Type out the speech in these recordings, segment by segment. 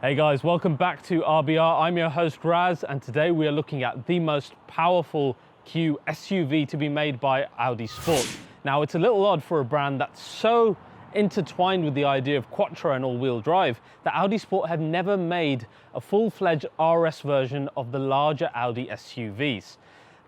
Hey guys, welcome back to RBR. I'm your host Raz, and today we are looking at the most powerful Q SUV to be made by Audi Sport. Now, it's a little odd for a brand that's so intertwined with the idea of quattro and all-wheel drive that Audi Sport had never made a full-fledged RS version of the larger Audi SUVs.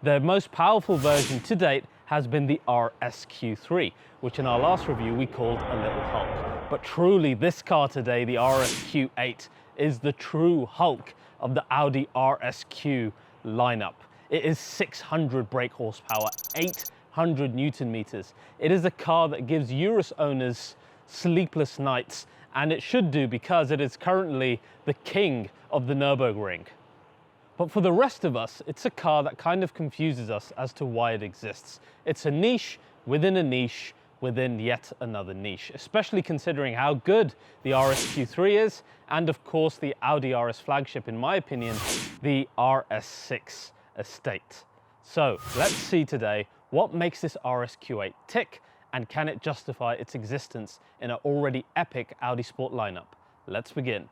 The most powerful version to date has been the RS Q3, which in our last review we called a little Hulk. But truly, this car today, the RS Q8, is the true Hulk of the Audi RSQ lineup. It is 600 brake horsepower, 800 Newton meters. It is a car that gives Urus owners sleepless nights, and it should do because it is currently the king of the Nürburgring. But for the rest of us, it's a car that kind of confuses us as to why it exists. It's a niche within a niche within yet another niche, especially considering how good the RS Q3 is, and of course the Audi RS flagship, in my opinion, the RS6 estate. So let's see today what makes this RS Q8 tick, and can it justify its existence in an already epic Audi Sport lineup. Let's begin.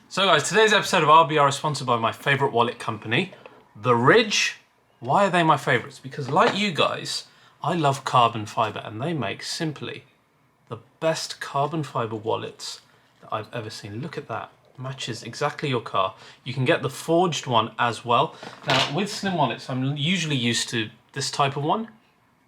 So guys, today's episode of RBR is sponsored by my favorite wallet company, The Ridge. Why are they my favorites? Because like you guys, I love carbon fiber, and they make simply the best carbon fiber wallets that I've ever seen. Look at that, matches exactly your car. You can get the forged one as well. Now with slim wallets, I'm usually used to this type of one.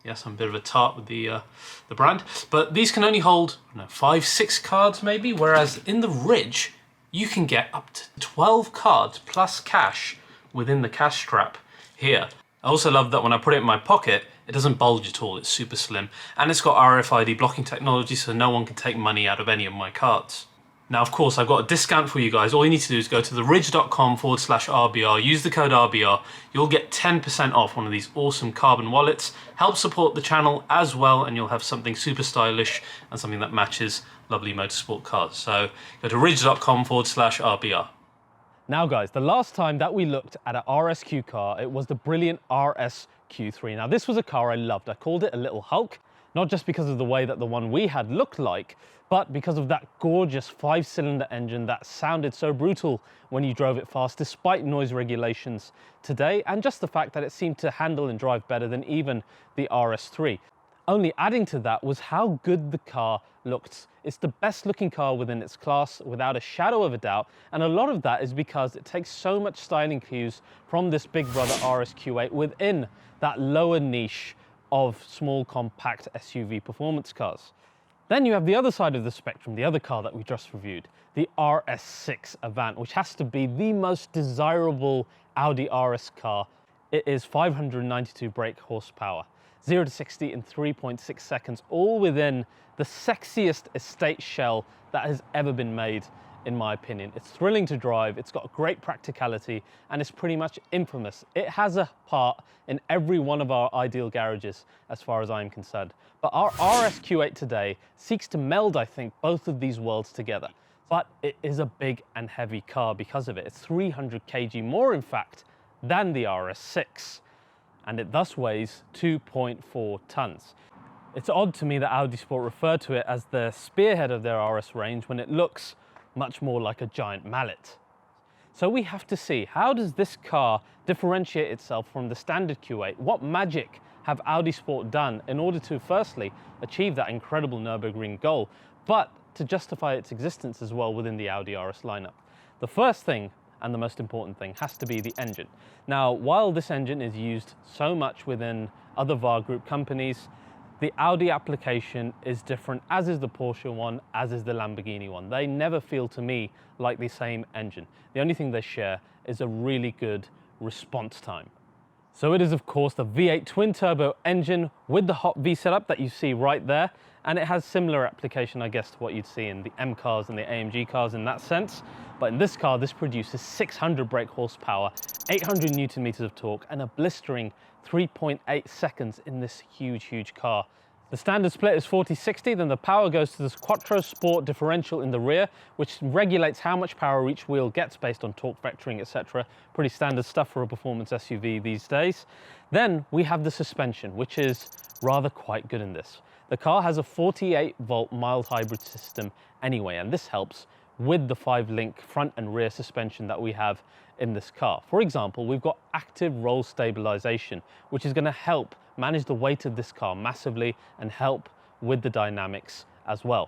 Yes, I'm a bit of a tart with the brand, but these can only hold 5, 6 cards maybe, whereas in the Ridge, you can get up to 12 cards plus cash within the cash strap here. I also love that when I put it in my pocket, it doesn't bulge at all. It's super slim, and it's got RFID blocking technology, so no one can take money out of any of my cards. Now, of course, I've got a discount for you guys. All you need to do is go to theridge.com/RBR, use the code RBR. You'll get 10% off one of these awesome carbon wallets. Help support the channel as well, and you'll have something super stylish and something that matches lovely motorsport cars. So go to ridge.com/RBR. Now guys, the last time that we looked at an RSQ car, it was the brilliant RS Q3. Now this was a car I loved. I called it a little Hulk, not just because of the way that the one we had looked like, but because of that gorgeous 5-cylinder engine that sounded so brutal when you drove it fast, despite noise regulations today, and just the fact that it seemed to handle and drive better than even the RS3. Only adding to that was how good the car looked. It's the best looking car within its class, without a shadow of a doubt, and a lot of that is because it takes so much styling cues from this big brother RS Q8 within that lower niche of small compact SUV performance cars. Then you have the other side of the spectrum, the other car that we just reviewed, the RS6 Avant, which has to be the most desirable Audi RS car. It is 592 brake horsepower, 0 to 60 in 3.6 seconds, all within the sexiest estate shell that has ever been made, in my opinion. It's thrilling to drive, it's got great practicality, and it's pretty much infamous. It has a part in every one of our ideal garages, as far as I'm concerned. But our RS Q8 today seeks to meld, I think, both of these worlds together. But it is a big and heavy car because of it. It's 300 kg more, in fact, than the RS6. And it thus weighs 2.4 tons. It's odd to me that Audi Sport refer to it as the spearhead of their RS range when it looks much more like a giant mallet. So we have to see, how does this car differentiate itself from the standard Q8? What magic have Audi Sport done in order to firstly achieve that incredible Nürburgring goal, but to justify its existence as well within the Audi RS lineup? The first thing, and the most important thing, has to be the engine. Now, while this engine is used so much within other VAR Group companies, the Audi application is different, as is the Porsche one, as is the Lamborghini one. They never feel to me like the same engine. The only thing they share is a really good response time. So it is, of course, the V8 twin-turbo engine with the Hot V setup that you see right there, and it has similar application, I guess, to what you'd see in the M cars and the AMG cars in that sense. But in this car, this produces 600 brake horsepower, 800 Newton meters of torque, and a blistering 3.8 seconds in this huge, huge car. The standard split is 40/60, then the power goes to this Quattro Sport differential in the rear, which regulates how much power each wheel gets based on torque vectoring, etc. Pretty standard stuff for a performance SUV these days. Then we have the suspension, which is rather quite good in this. The car has a 48-volt mild hybrid system anyway, and this helps with the 5-link front and rear suspension that we have in this car. For example, we've got active roll stabilization, which is going to help manage the weight of this car massively and help with the dynamics as well.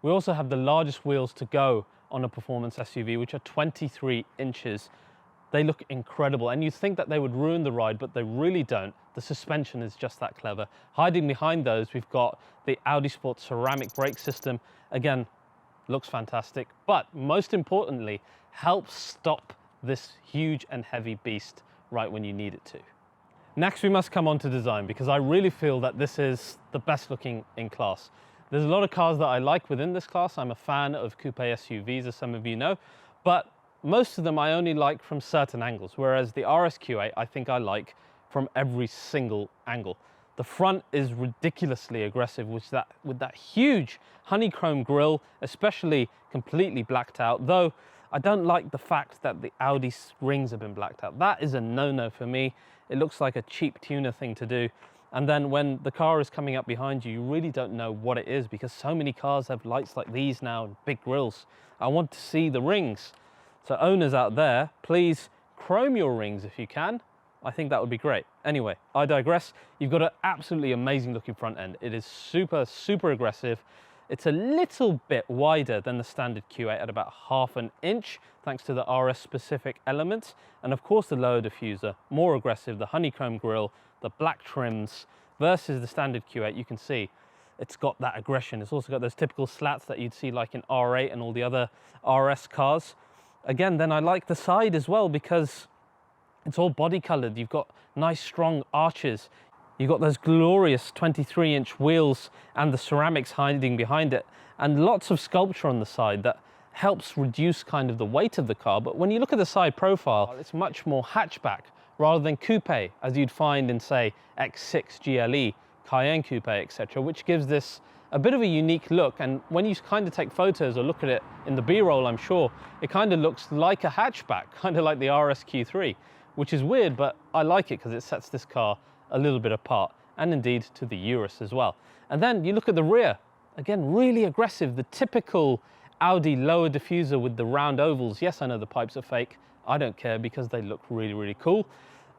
We also have the largest wheels to go on a performance SUV, which are 23 inches. They look incredible, and you'd think that they would ruin the ride, but they really don't. The suspension is just that clever. Hiding behind those, we've got the Audi Sport ceramic brake system. Again, looks fantastic, but most importantly, helps stop this huge and heavy beast right when you need it to. Next, we must come on to design, because I really feel that this is the best looking in class. There's a lot of cars that I like within this class. I'm a fan of coupe SUVs, as some of you know, but most of them I only like from certain angles, whereas the RSQ8 I think I like from every single angle. The front is ridiculously aggressive with that huge honeycomb grille, especially completely blacked out, though I don't like the fact that the Audi rings have been blacked out. That is a no-no for me. It looks like a cheap tuner thing to do. And then when the car is coming up behind you, you really don't know what it is, because so many cars have lights like these now and big grills. I want to see the rings. So owners out there, please chrome your rings if you can. I think that would be great. Anyway, I digress. You've got an absolutely amazing looking front end. It is super, super aggressive. It's a little bit wider than the standard Q8 at about ½ an inch, thanks to the RS specific elements. And of course the lower diffuser, more aggressive, the honeycomb grille, the black trims versus the standard Q8. You can see it's got that aggression. It's also got those typical slats that you'd see like in R8 and all the other RS cars. Again, then I like the side as well, because it's all body colored. You've got nice strong arches. You've got those glorious 23-inch wheels and the ceramics hiding behind it, and lots of sculpture on the side that helps reduce kind of the weight of the car. But when you look at the side profile, it's much more hatchback rather than coupe, as you'd find in, say, X6 GLE, Cayenne Coupe, etc., which gives this a bit of a unique look. And when you kind of take photos or look at it in the B-roll, I'm sure, it kind of looks like a hatchback, kind of like the RSQ3, which is weird, but I like it because it sets this car a little bit apart, and indeed to the Urus as well. And then you look at the rear, again, really aggressive, the typical Audi lower diffuser with the round ovals. Yes, I know the pipes are fake. I don't care, because they look really, really cool.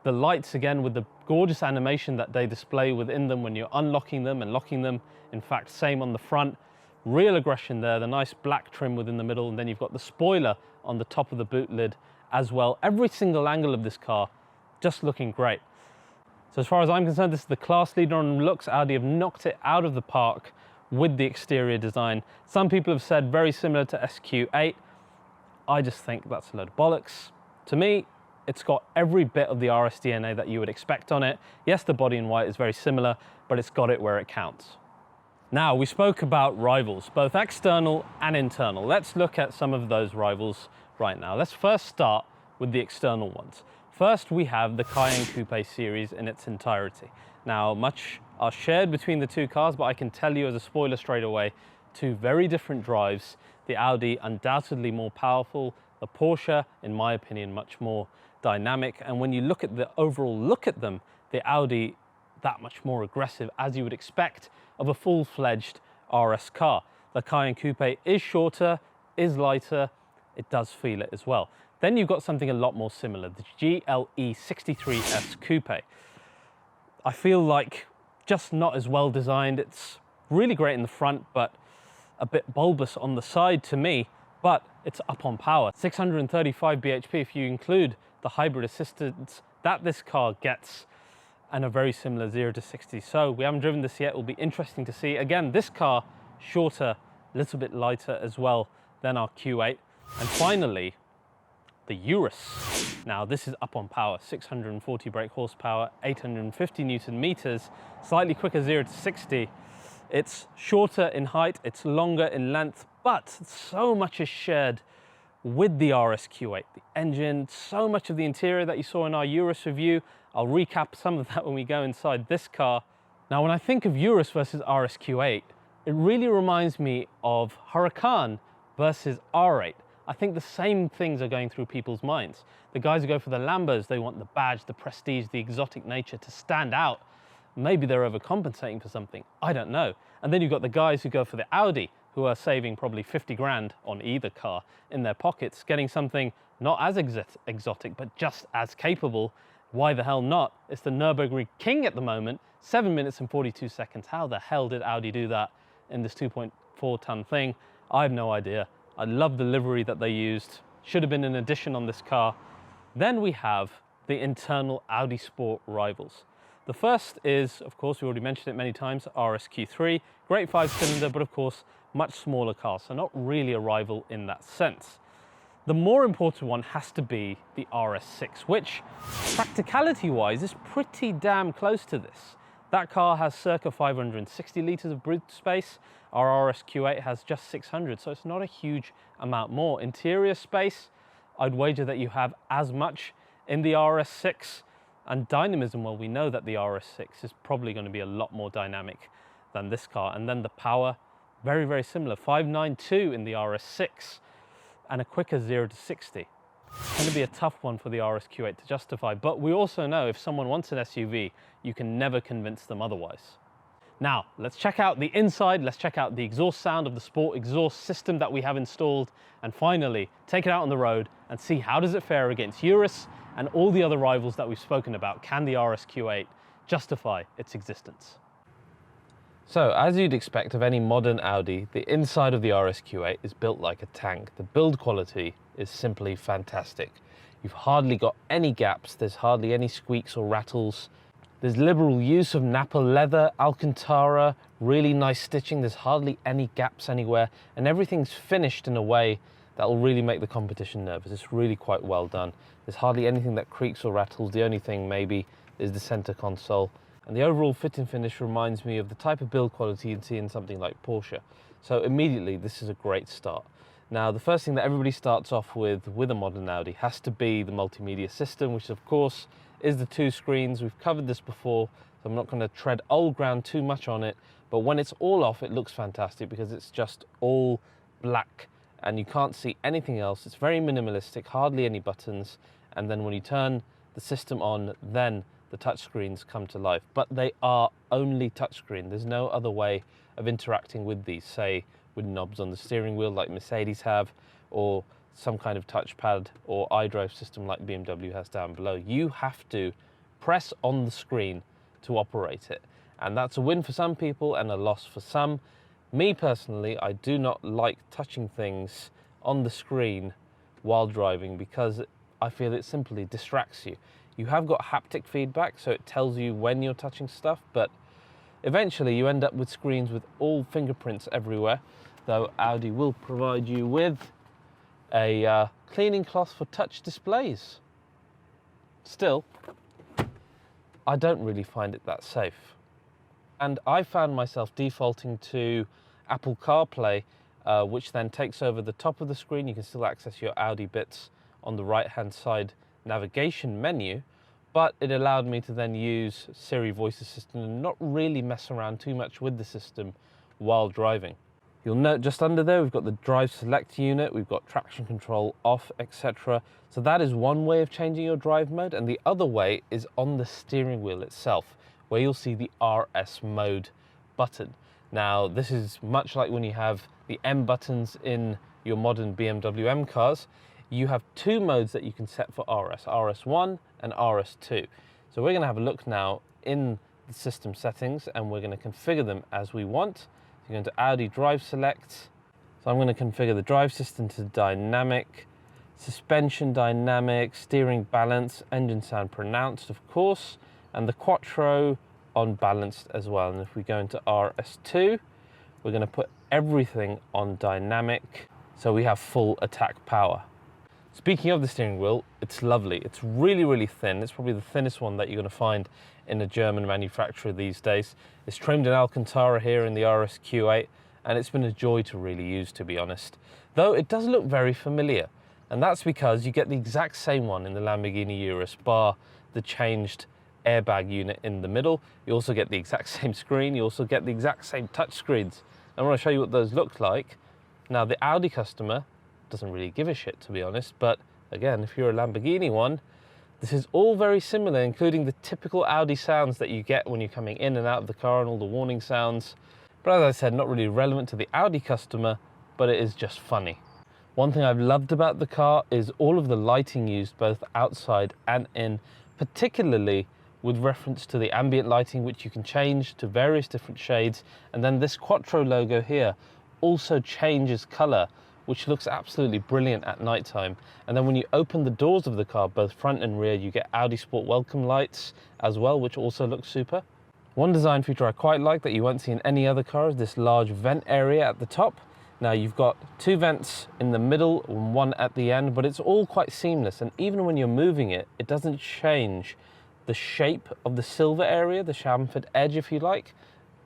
The lights, again, with the gorgeous animation that they display within them when you're unlocking them and locking them. In fact, same on the front. Real aggression there, the nice black trim within the middle, and then you've got the spoiler on the top of the boot lid as well. Every single angle of this car just looking great. So as far as I'm concerned, this is the class leader on looks. Audi have knocked it out of the park with the exterior design. Some people have said very similar to SQ8. I just think that's a load of bollocks. To me, it's got every bit of the RS DNA that you would expect on it. Yes, the body in white is very similar, but it's got it where it counts. Now, we spoke about rivals, both external and internal. Let's look at some of those rivals right now. Let's first start with the external ones. First, we have the Cayenne Coupe series in its entirety. Now, much are shared between the two cars, but I can tell you as a spoiler straight away, two very different drives. The Audi undoubtedly more powerful, the Porsche, in my opinion, much more dynamic. And when you look at the overall look at them, the Audi that much more aggressive, as you would expect of a full-fledged RS car. The Cayenne Coupe is shorter, is lighter, it does feel it as well. Then you've got something a lot more similar, the GLE 63S Coupe. I feel like just not as well designed. It's really great in the front, but a bit bulbous on the side to me, but it's up on power. 635 bhp if you include the hybrid assistance that this car gets, and a very similar 0 to 60. So we haven't driven this yet. It will be interesting to see. Again, this car shorter, a little bit lighter as well than our Q8. And finally, the Urus. Now this is up on power, 640 brake horsepower, 850 Newton meters, slightly quicker 0 to 60. It's shorter in height, it's longer in length, but so much is shared with the RSQ8. The engine, so much of the interior that you saw in our Urus review. I'll recap some of that when we go inside this car. Now, when I think of Urus versus RSQ8, it really reminds me of Huracan versus R8. I think the same things are going through people's minds. The guys who go for the Lambos, they want the badge, the prestige, the exotic nature to stand out. Maybe they're overcompensating for something, I don't know. And then you've got the guys who go for the Audi, who are saving probably 50 grand on either car in their pockets, getting something not as exotic, but just as capable. Why the hell not? It's the Nürburgring King at the moment, 7 minutes and 42 seconds. How the hell did Audi do that in this 2.4 ton thing? I have no idea. I love the livery that they used. Should have been an addition on this car. Then we have the internal Audi Sport rivals. The first is, of course, we already mentioned it many times, RSQ3. Great 5-cylinder, but of course, much smaller car, so not really a rival in that sense. The more important one has to be the RS6, which practicality-wise is pretty damn close to this. That car has circa 560 litres of boot space. Our RSQ8 has just 600, so it's not a huge amount more. Interior space, I'd wager that you have as much in the RS6. And dynamism, well, we know that the RS6 is probably going to be a lot more dynamic than this car. And then the power, very, very similar. 592 in the RS6 and a quicker 0 to 60. It's going to be a tough one for the RSQ8 to justify. But we also know if someone wants an SUV, you can never convince them otherwise. Now, let's check out the inside. Let's check out the exhaust sound of the Sport exhaust system that we have installed. And finally, take it out on the road and see how does it fare against Urus and all the other rivals that we've spoken about. Can the RSQ8 justify its existence? So, as you'd expect of any modern Audi, the inside of the RSQ8 is built like a tank. The build quality is simply fantastic. You've hardly got any gaps, there's hardly any squeaks or rattles. There's liberal use of Nappa leather, Alcantara, really nice stitching, there's hardly any gaps anywhere, and everything's finished in a way that will really make the competition nervous. It's really quite well done. There's hardly anything that creaks or rattles. The only thing maybe is the center console. And the overall fit and finish reminds me of the type of build quality you'd see in something like Porsche. So immediately, this is a great start. Now, the first thing that everybody starts off with a modern Audi has to be the multimedia system, which of course is the 2 screens. We've covered this before, so I'm not going to tread old ground too much on it. But when it's all off, it looks fantastic because it's just all black and you can't see anything else. It's very minimalistic, hardly any buttons. And then when you turn the system on, then the touchscreens come to life. But they are only touchscreen. There's no other way of interacting with these, say with knobs on the steering wheel like Mercedes have, or some kind of touchpad or iDrive system like BMW has down below. You have to press on the screen to operate it. And that's a win for some people and a loss for some. Me personally, I do not like touching things on the screen while driving because I feel it simply distracts you. You have got haptic feedback, so it tells you when you're touching stuff, but eventually you end up with screens with all fingerprints everywhere, though Audi will provide you with a cleaning cloth for touch displays. Still, I don't really find it that safe. And I found myself defaulting to Apple CarPlay, which then takes over the top of the screen. You can still access your Audi bits on the right-hand side navigation menu, but it allowed me to then use Siri voice assistant and not really mess around too much with the system while driving. You'll note just under there, we've got the drive select unit, we've got traction control off, etc. So that is one way of changing your drive mode, and the other way is on the steering wheel itself, where you'll see the RS mode button. Now, this is much like when you have the M buttons in your modern BMW M cars. You have 2 modes that you can set for RS, RS1 and RS2. So we're going to have a look now in the system settings and we're going to configure them as we want. So you're going to Audi Drive Select. So I'm going to configure the drive system to dynamic, suspension dynamic, steering balance, engine sound pronounced of course, and the Quattro on balanced as well. And if we go into RS2, we're going to put everything on dynamic so we have full attack power. Speaking of the steering wheel, it's lovely. It's really, really thin. It's probably the thinnest one that you're going to find in a German manufacturer these days. It's trimmed in Alcantara here in the RSQ8, and it's been a joy to really use, to be honest. Though it does look very familiar, and that's because you get the exact same one in the Lamborghini Urus, bar the changed airbag unit in the middle. You also get the exact same screen. You also get the exact same touch screens. I want to show you what those look like. Now, the Audi customer doesn't really give a shit, to be honest, but again, if you're a Lamborghini one, this is all very similar, including the typical Audi sounds that you get when you're coming in and out of the car and all the warning sounds. But as I said, not really relevant to the Audi customer, but it is just funny. One thing I've loved about the car is all of the lighting used both outside and in, particularly with reference to the ambient lighting, which you can change to various different shades. And then this Quattro logo here also changes color, which looks absolutely brilliant at nighttime. And then when you open the doors of the car, both front and rear, you get Audi Sport welcome lights as well, which also looks super. One design feature I quite like that you won't see in any other car is this large vent area at the top. Now, you've got 2 vents in the middle and 1 at the end, but it's all quite seamless. And even when you're moving it, it doesn't change the shape of the silver area, the chamfered edge, if you like.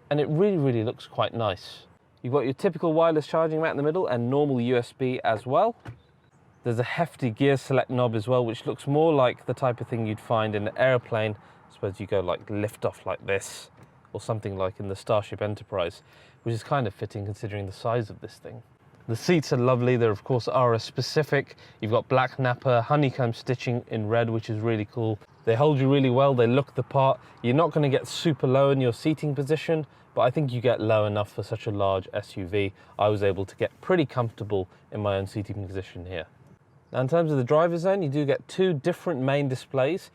And it really, really looks quite nice. You've got your typical wireless charging mat in the middle and normal USB as well. There's a hefty gear select knob as well, which looks more like the type of thing you'd find in an airplane. I suppose you go like lift off like this, or something like in the Starship Enterprise, which is kind of fitting considering the size of this thing. The seats are lovely. They're of course RS specific. You've got black Nappa honeycomb stitching in red, which is really cool. They hold you really well. They look the part. You're not going to get super low in your seating position, but I think you get low enough for such a large SUV. I was able to get pretty comfortable in my own seating position here. Now, in terms of the driver's zone, you do get 2 different main displays.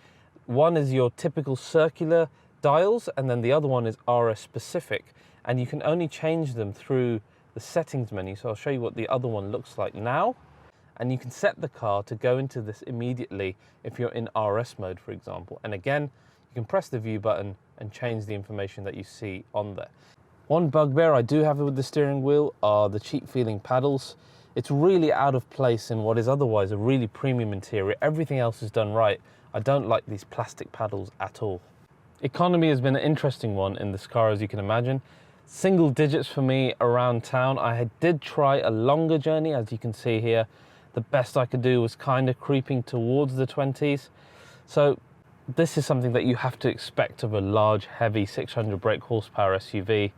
One is your typical circular dials, and then the other one is RS specific, and you can only change them through the settings menu. So I'll show you what the other one looks like now, and you can set the car to go into this immediately if you're in RS mode, for example. And again, you can press the view button and change the information that you see on there. One bugbear I do have with the steering wheel are the cheap feeling paddles. It's really out of place in what is otherwise a really premium interior. Everything else is done right. I don't like these plastic paddles at all. Economy has been an interesting one in this car, as you can imagine. Single digits for me around town. I did try a longer journey, as you can see here. The best I could do was kind of creeping towards the 20s. So this is something that you have to expect of a large, heavy 600 brake horsepower SUV.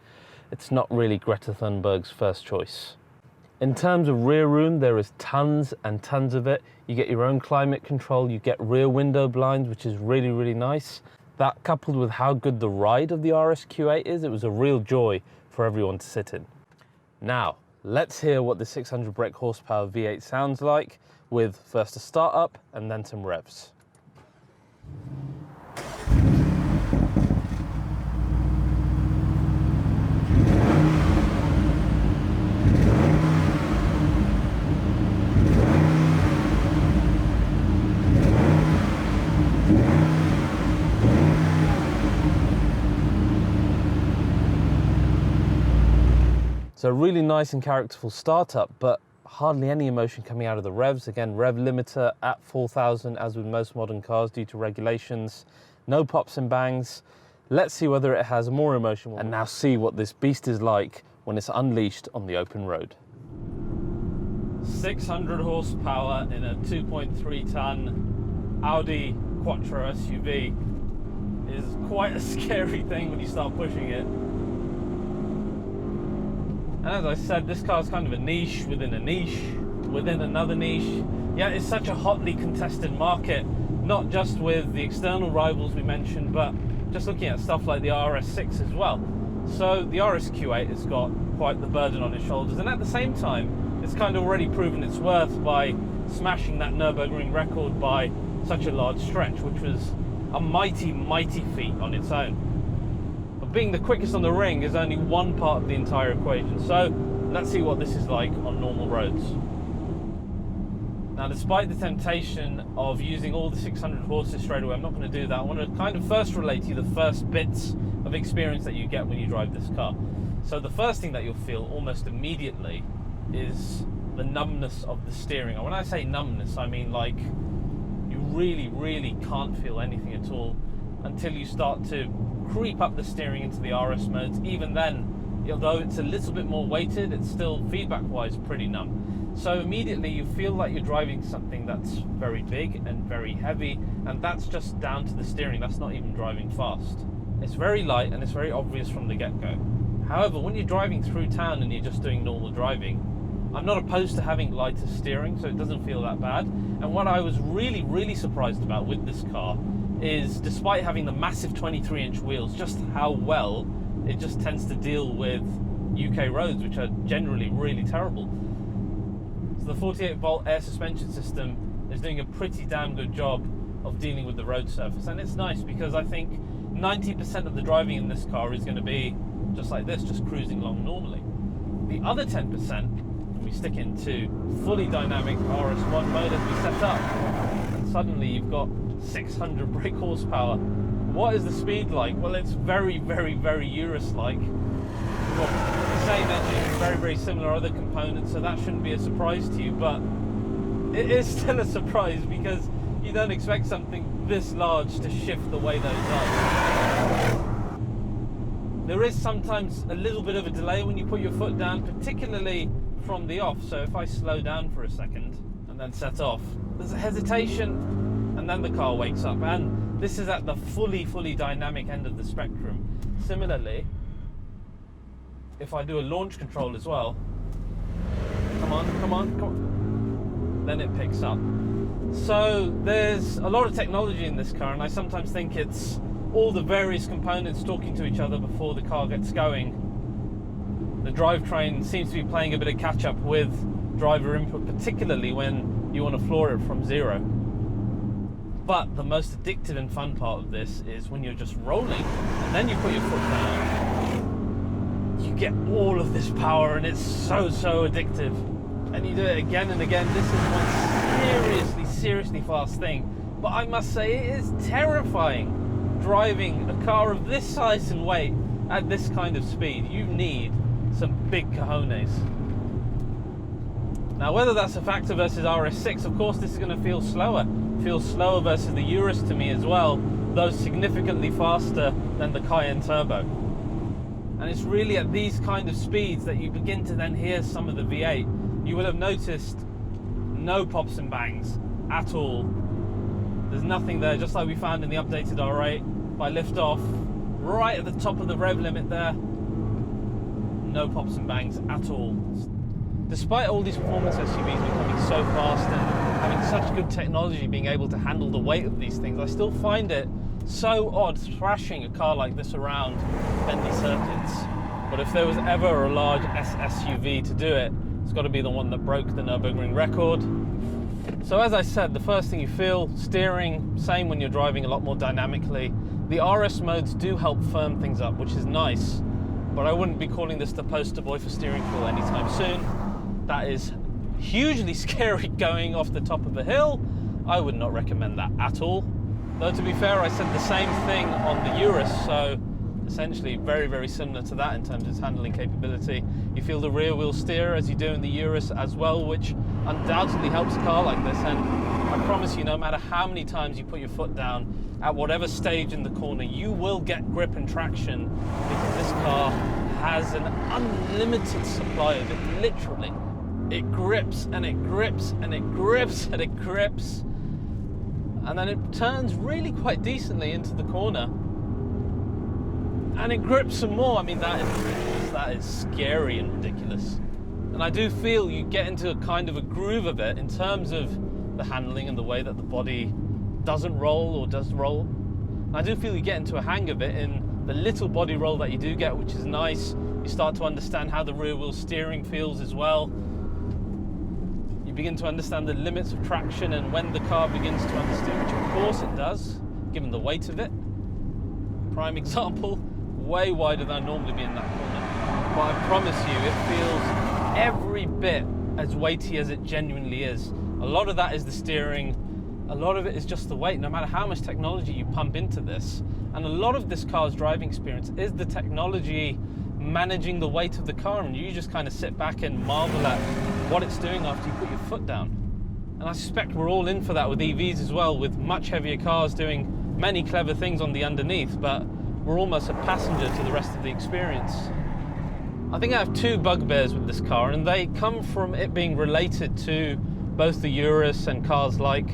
It's not really Greta Thunberg's first choice. In terms of rear room, there is tons and tons of it. You get your own climate control, you get rear window blinds, which is really, really nice. That coupled with how good the ride of the RS Q8 is, it was a real joy for everyone to sit in. Now, let's hear what the 600 brake horsepower V8 sounds like with first a start up and then some revs. So really nice and characterful startup, but hardly any emotion coming out of the revs. Again, rev limiter at 4,000, as with most modern cars due to regulations. No pops and bangs. Let's see whether it has more emotion and now see what this beast is like when it's unleashed on the open road. 600 horsepower in a 2.3 ton Audi Quattro SUV is quite a scary thing when you start pushing it. And as I said, this car is kind of a niche within a niche within another niche. Yeah, it's such a hotly contested market, not just with the external rivals we mentioned, but just looking at stuff like the RS6 as well. So the RS Q8 has got quite the burden on its shoulders, and at the same time, it's kind of already proven its worth by smashing that Nürburgring record by such a large stretch, which was a mighty, mighty feat on its own. But being the quickest on the ring is only one part of the entire equation. So let's see what this is like on normal roads. Now, despite the temptation of using all the 600 horses straight away, I'm not going to do that. I want to kind of first relate to you the first bits of experience that you get when you drive this car. So the first thing that you'll feel almost immediately is the numbness of the steering. And when I say numbness, I mean like you really, really can't feel anything at all until you start to creep up the steering into the RS modes. Even then, although it's a little bit more weighted, it's still feedback-wise pretty numb. So immediately you feel like you're driving something that's very big and very heavy, and that's just down to the steering. That's not even driving fast. It's very light and it's very obvious from the get-go. However, when you're driving through town and you're just doing normal driving, I'm not opposed to having lighter steering, so it doesn't feel that bad. And what I was really surprised about with this car is, despite having the massive 23-inch wheels, just how well it just tends to deal with UK roads, which are generally really terrible. So the 48-volt air suspension system is doing a pretty damn good job of dealing with the road surface, and it's nice because I think 90% of the driving in this car is going to be just like this, just cruising along normally. The other 10%, we stick into fully dynamic RS1 mode as we set up, and suddenly you've got 600 brake horsepower. What is the speed like? Well, it's very Urus-like. We've got the same engine, very similar other components, so that shouldn't be a surprise to you, but it is still a surprise because you don't expect something this large to shift the way that it does. There is sometimes a little bit of a delay when you put your foot down, particularly from the off. So if I slow down for a second and then set off, there's a hesitation and then the car wakes up. And this is at the fully dynamic end of the spectrum. Similarly, if I do a launch control as well, come on, then it picks up. So there's a lot of technology in this car, and I sometimes think it's all the various components talking to each other before the car gets going. The drivetrain seems to be playing a bit of catch up with driver input, particularly when you want to floor it from zero. But the most addictive and fun part of this is when you're just rolling and then you put your foot down. You get all of this power and it's so addictive. And you do it again and again. This is one seriously fast thing. But I must say, it is terrifying driving a car of this size and weight at this kind of speed. You need some big cojones. Now, whether that's a factor versus RS6, of course this is going to feel slower. Feels slower versus the Urus to me as well, though significantly faster than the Cayenne Turbo. And it's really at these kind of speeds that you begin to then hear some of the V8. You will have noticed no pops and bangs at all. There's nothing there, just like we found in the updated R8. If I lift off, right at the top of the rev limit there, no pops and bangs at all. Despite all these performance SUVs becoming so fast and having such good technology being able to handle the weight of these things, I still find it so odd thrashing a car like this around bendy circuits. But if there was ever a large SUV to do it, it's got to be the one that broke the Nürburgring record. So as I said, the first thing you feel, steering, same when you're driving a lot more dynamically. The RS modes do help firm things up, which is nice, but I wouldn't be calling this the poster boy for steering feel anytime soon. That is hugely scary going off the top of a hill. I would not recommend that at all. Though to be fair, I said the same thing on the Urus, so essentially very similar to that in terms of its handling capability. You feel the rear wheel steer as you do in the Urus as well, which undoubtedly helps a car like this. And I promise you, no matter how many times you put your foot down, at whatever stage in the corner, you will get grip and traction, because this car has an unlimited supply of it, literally. It grips and it grips and it grips and it grips, and then it turns really quite decently into the corner. And it grips some more. I mean, that is ridiculous. That is scary and ridiculous. And I do feel you get into a kind of a groove of it in terms of the handling and the way that the body doesn't roll or does roll. And I do feel you get into a hang of it in the little body roll that you do get, which is nice. You start to understand how the rear wheel steering feels as well. You begin to understand the limits of traction and when the car begins to understeer, which of course it does, given the weight of it. Prime example, way wider than I'd normally be in that corner. But I promise you, it feels every bit as weighty as it genuinely is. A lot of that is the steering, a lot of it is just the weight, no matter how much technology you pump into this. And a lot of this car's driving experience is the technology managing the weight of the car, and you just kind of sit back and marvel at what it's doing after you put your foot down. And I suspect we're all in for that with EVs as well, with much heavier cars doing many clever things on the underneath, but we're almost a passenger to the rest of the experience. I think I have two bugbears with this car, and they come from it being related to both the Urus and cars like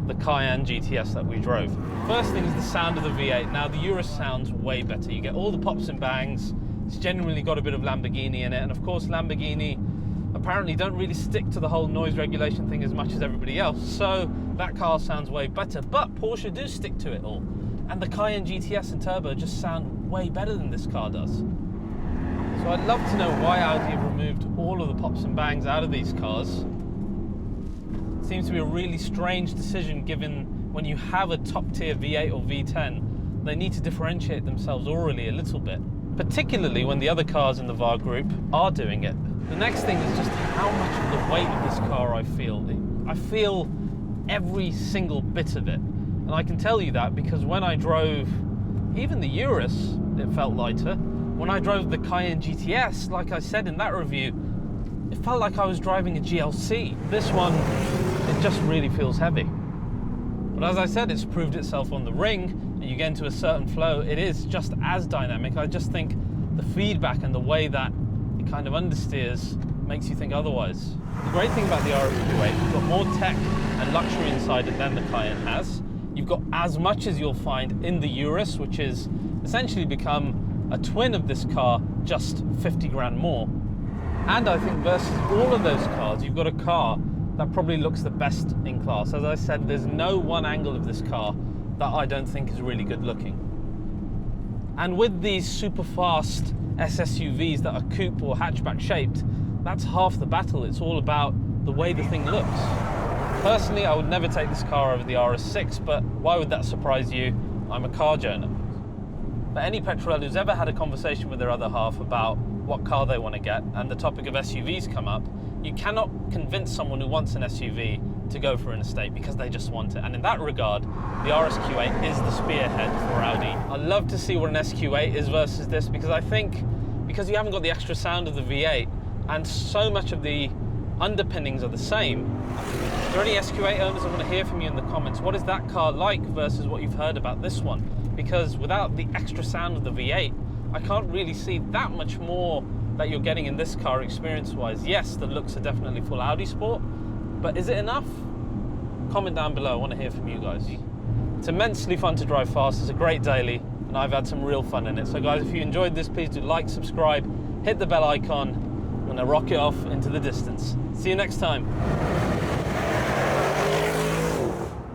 the Cayenne GTS that we drove. First thing is the sound of the V8. Now the Urus sounds way better. You get all the pops and bangs. It's genuinely got a bit of Lamborghini in it, and of course Lamborghini apparently don't really stick to the whole noise regulation thing as much as everybody else, so that car sounds way better. But Porsche do stick to it all, and the Cayenne GTS and turbo just sound way better than this car does. So I'd love to know why Audi have removed all of the pops and bangs out of these cars. It seems to be a really strange decision, given when you have a top tier V8 or V10, they need to differentiate themselves orally a little bit, particularly when the other cars in the VAR group are doing it. The next thing is just how much of the weight of this car I feel. I feel every single bit of it. And I can tell you that because when I drove even the Urus, it felt lighter. When I drove the Cayenne GTS, like I said in that review, it felt like I was driving a GLC. This one, it just really feels heavy. But as I said, it's proved itself on the ring, and you get into a certain flow, it is just as dynamic. I just think the feedback and the way that it kind of understeers makes you think otherwise. The great thing about the RS8, you've got more tech and luxury inside it than the Cayenne has. You've got as much as you'll find in the Urus, which is essentially become a twin of this car, just 50 grand more. And I think versus all of those cars, you've got a car that probably looks the best in class. As I said, there's no one angle of this car that I don't think is really good looking. And with these super fast SSUVs that are coupe or hatchback shaped, that's half the battle. It's all about the way the thing looks. Personally, I would never take this car over the RS6, but why would that surprise you? I'm a car journo. But any petrol who's ever had a conversation with their other half about what car they want to get, and the topic of SUVs come up, you cannot convince someone who wants an SUV to go for an estate because they just want it. And in that regard, the RSQ8 is the spearhead for Audi. I'd love to see what an SQ8 is versus this, because I think because you haven't got the extra sound of the V8 and so much of the underpinnings are the same. If there are any SQ8 owners, I want to hear from you in the comments. What is that car like versus what you've heard about this one? Because without the extra sound of the V8, I can't really see that much more that you're getting in this car experience-wise. Yes, the looks are definitely full Audi Sport, but is it enough? Comment down below, I want to hear from you guys. It's immensely fun to drive fast, it's a great daily, and I've had some real fun in it. So guys, if you enjoyed this, please do like, subscribe, hit the bell icon. I'm gonna rock it off into the distance. See you next time.